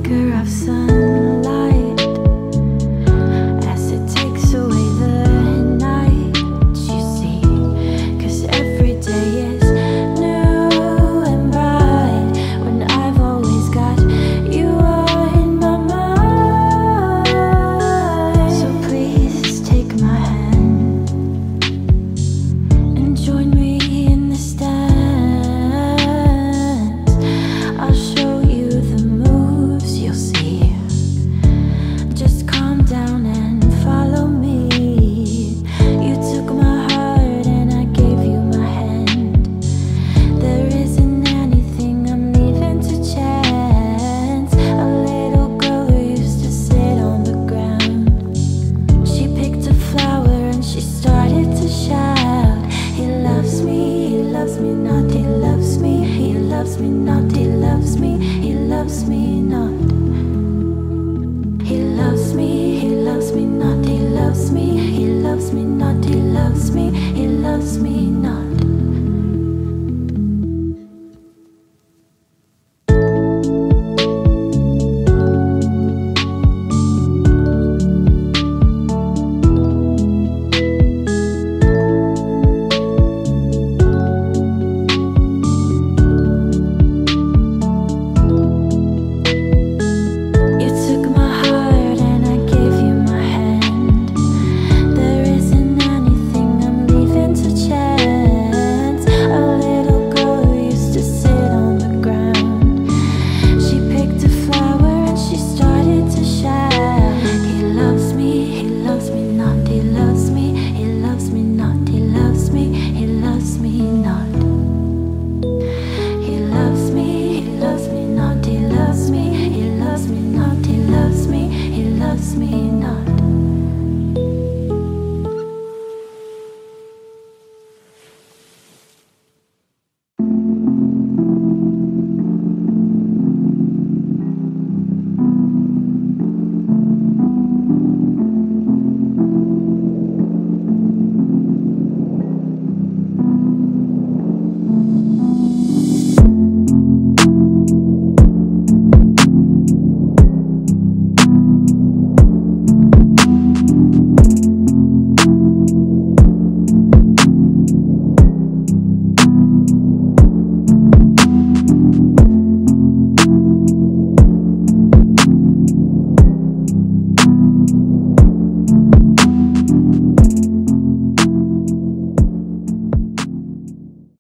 flicker of sunlight as it takes away the night, you see, 'cause every day is new and bright when I've always got you on my mind. So please take my hand and join me in the stand. I'll show you the moves you'll see. Just calm down and follow me. You took my heart and I gave you my hand. There isn't anything I'm leaving to chance. A little girl who used to sit on the ground. She picked a flower and she started to shout. He loves me not, he loves me, he loves me not, he loves me, he loves me not. He loves me not, he loves me, he loves me not, he loves me, he loves me not. You took my heart and I gave you my hand. There isn't anything I'm leaving to chance. A little girl who used to sit on the ground. She picked a flower and she started to shout. He loves me not, he loves me, he loves me not, he loves me, he loves me not. He loves me not, he loves me, he loves me not, he loves me, he loves me not.